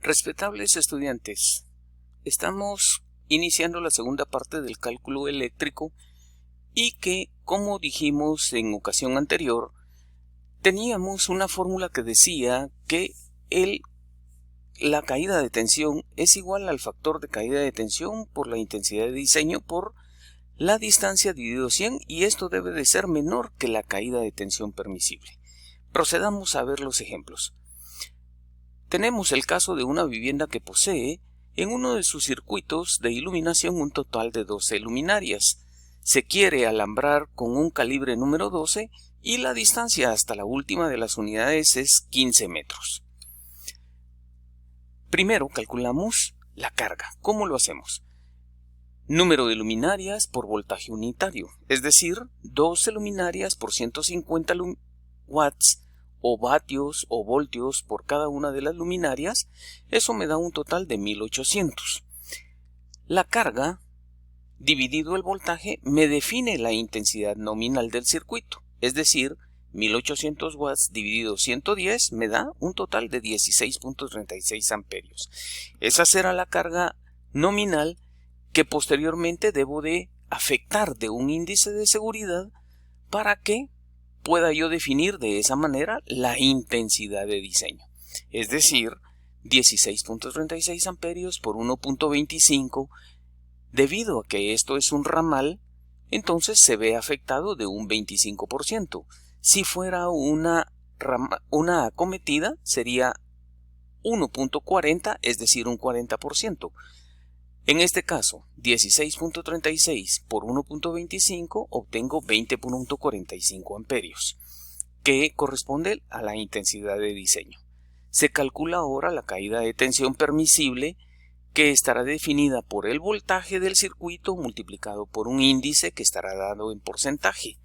Respetables estudiantes, estamos iniciando la segunda parte del cálculo eléctrico y que, como dijimos en ocasión anterior, teníamos una fórmula que decía que la caída de tensión es igual al factor de caída de tensión por la intensidad de diseño por la distancia dividido 100, y esto debe de ser menor que la caída de tensión permisible. Procedamos a ver los ejemplos. Tenemos el caso de una vivienda que posee en uno de sus circuitos de iluminación un total de 12 luminarias. Se quiere alambrar con un calibre número 12 y la distancia hasta la última de las unidades es 15 metros. Primero calculamos la carga. ¿Cómo lo hacemos? Número de luminarias por voltaje unitario, es decir, 12 luminarias por 150 watts o vatios o voltios por cada una de las luminarias. Eso me da un total de 1800. La carga dividido el voltaje me define la intensidad nominal del circuito, es decir, 1800 watts dividido 110 me da un total de 16.36 amperios. Esa será la carga nominal que posteriormente debo de afectar de un índice de seguridad para que pueda yo definir de esa manera la intensidad de diseño. Es decir, 16.36 amperios por 1.25, debido a que esto es un ramal, entonces se ve afectado de un 25%. Si fuera una acometida, sería 1.40, es decir, un 40%. En este caso, 16.36 por 1.25 obtengo 20.45 amperios, que corresponde a la intensidad de diseño. Se calcula ahora la caída de tensión permisible, que estará definida por el voltaje del circuito multiplicado por un índice que estará dado en porcentaje.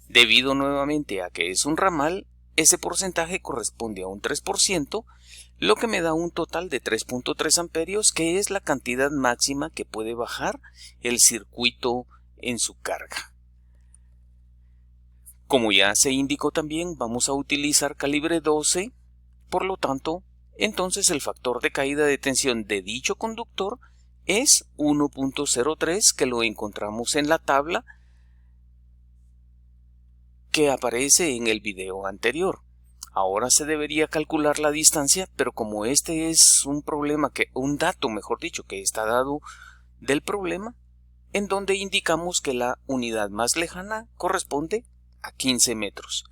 Debido nuevamente a que es un ramal, ese porcentaje corresponde a un 3%, lo que me da un total de 3.3 amperios, que es la cantidad máxima que puede bajar el circuito en su carga. Como ya se indicó también, vamos a utilizar calibre 12, por lo tanto, entonces el factor de caída de tensión de dicho conductor es 1.03, que lo encontramos en la tabla que aparece en el video anterior. Ahora se debería calcular la distancia, pero como este es un dato que está dado del problema, en donde indicamos que la unidad más lejana corresponde a 15 metros.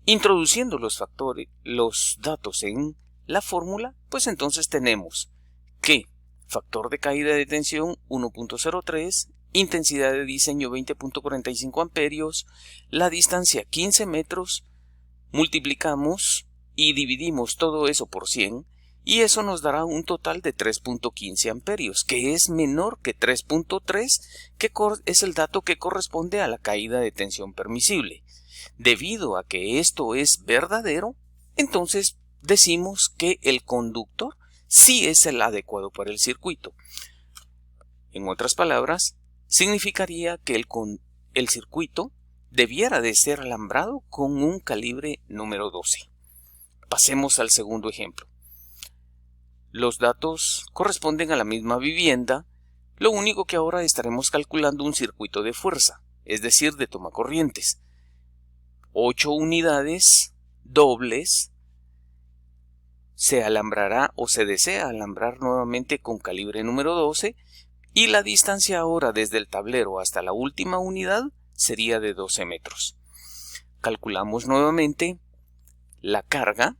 Introduciendo los datos en la fórmula, pues entonces tenemos que factor de caída de tensión 1.03, intensidad de diseño 20.45 amperios, la distancia 15 metros, multiplicamos y dividimos todo eso por 100 y eso nos dará un total de 3.15 amperios, que es menor que 3.3, que es el dato que corresponde a la caída de tensión permisible. Debido a que esto es verdadero, entonces decimos que el conductor sí es el adecuado para el circuito. En otras palabras, significaría que el circuito debiera de ser alambrado con un calibre número 12. Pasemos al segundo ejemplo. Los datos corresponden a la misma vivienda, lo único que ahora estaremos calculando un circuito de fuerza, es decir, de tomacorrientes. 8 unidades dobles, se alambrará o se desea alambrar nuevamente con calibre número 12 y la distancia ahora desde el tablero hasta la última unidad sería de 12 metros. Calculamos nuevamente la carga,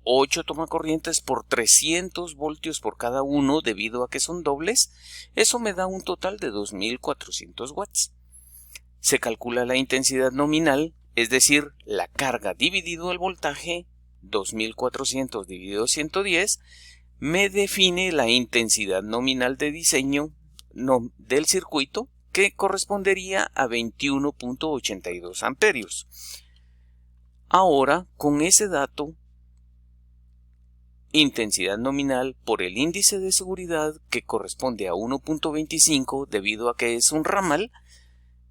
8 tomacorrientes por 300 voltios por cada uno debido a que son dobles, eso me da un total de 2400 watts. Se calcula la intensidad nominal, es decir, la carga dividido el voltaje, 2400 dividido 110, me define la intensidad nominal de diseño del circuito, que correspondería a 21.82 amperios. Ahora, con ese dato, intensidad nominal por el índice de seguridad, que corresponde a 1.25 debido a que es un ramal,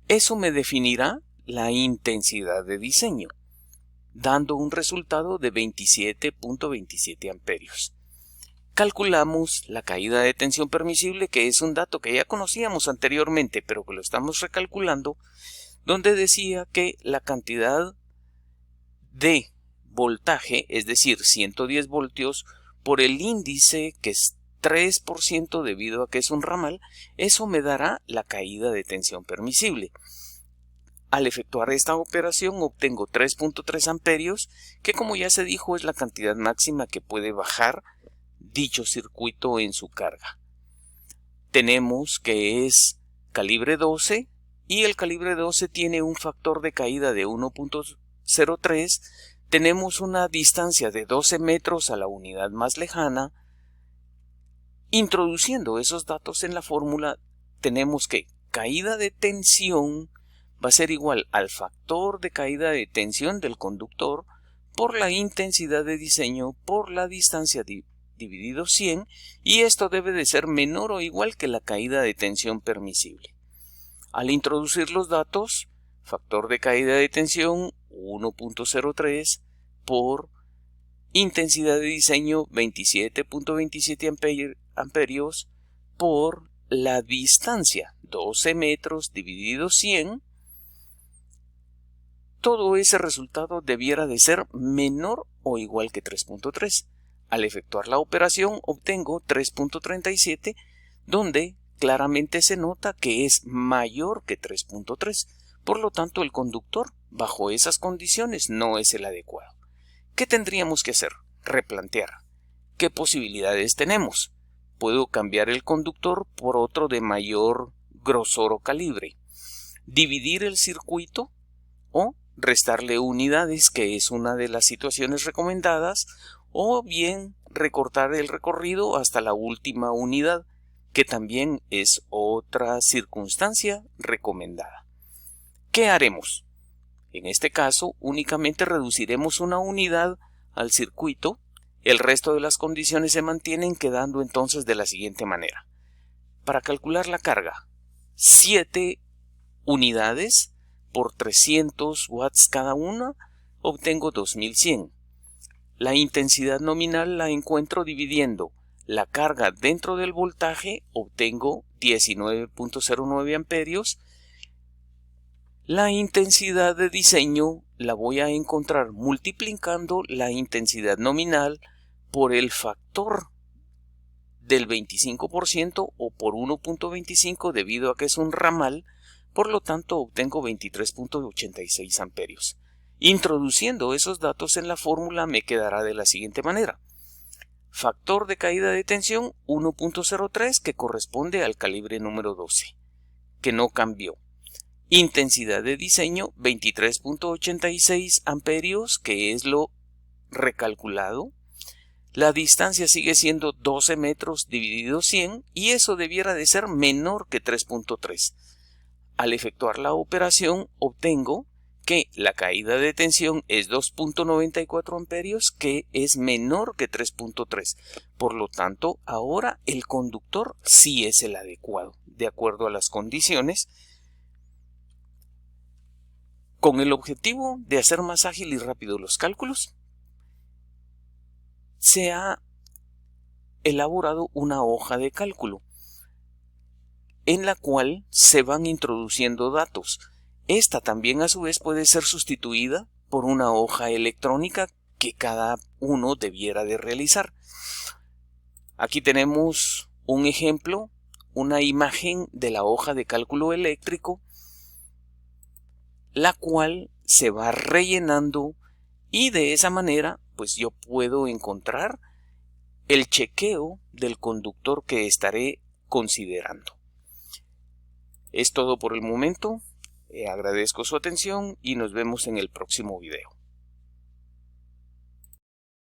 eso me definirá la intensidad de diseño, dando un resultado de 27.27 amperios. calculamos la caída de tensión permisible, que es un dato que ya conocíamos anteriormente, pero que lo estamos recalculando, donde decía que la cantidad de voltaje, es decir, 110 voltios, por el índice que es 3% debido a que es un ramal, eso me dará la caída de tensión permisible. Al efectuar esta operación obtengo 3.3 amperios, que como ya se dijo es la cantidad máxima que puede bajar dicho circuito en su carga. Tenemos que es calibre 12 y el calibre 12 tiene un factor de caída de 1.03. Tenemos una distancia de 12 metros a la unidad más lejana. Introduciendo esos datos en la fórmula, tenemos que caída de tensión va a ser igual al factor de caída de tensión del conductor por la intensidad de diseño por la distancia dividido 100, y esto debe de ser menor o igual que la caída de tensión permisible. Al introducir los datos, factor de caída de tensión 1.03 por intensidad de diseño 27.27 amperios por la distancia 12 metros dividido 100, todo ese resultado debiera de ser menor o igual que 3.3. Al efectuar la operación obtengo 3.37, donde claramente se nota que es mayor que 3.3. Por lo tanto, el conductor, bajo esas condiciones, no es el adecuado. ¿Qué tendríamos que hacer? Replantear. ¿Qué posibilidades tenemos? Puedo cambiar el conductor por otro de mayor grosor o calibre, dividir el circuito o restarle unidades, que es una de las situaciones recomendadas, o bien recortar el recorrido hasta la última unidad, que también es otra circunstancia recomendada. ¿Qué haremos? En este caso, únicamente reduciremos una unidad al circuito. El resto de las condiciones se mantienen, quedando entonces de la siguiente manera. Para calcular la carga, 7 unidades por 300 watts cada una, obtengo 2100. La intensidad nominal la encuentro dividiendo la carga dentro del voltaje, obtengo 19.09 amperios. La intensidad de diseño la voy a encontrar multiplicando la intensidad nominal por el factor del 25% o por 1.25 debido a que es un ramal, por lo tanto obtengo 23.86 amperios. Introduciendo esos datos en la fórmula me quedará de la siguiente manera. Factor de caída de tensión 1.03, que corresponde al calibre número 12, que no cambió. Intensidad de diseño 23.86 amperios, que es lo recalculado. La distancia sigue siendo 12 metros dividido 100, y eso debiera de ser menor que 3.3. Al efectuar la operación obtengo que la caída de tensión es 2.94 amperios, que es menor que 3.3. Por lo tanto, ahora el conductor sí es el adecuado, de acuerdo a las condiciones, con el objetivo de hacer más ágil y rápido los cálculos. Se ha elaborado una hoja de cálculo en la cual se van introduciendo datos. Esta también a su vez puede ser sustituida por una hoja electrónica que cada uno debiera de realizar. Aquí tenemos un ejemplo, una imagen de la hoja de cálculo eléctrico, la cual se va rellenando, y de esa manera pues yo puedo encontrar el chequeo del conductor que estaré considerando. Es todo por el momento. Agradezco su atención y nos vemos en el próximo video.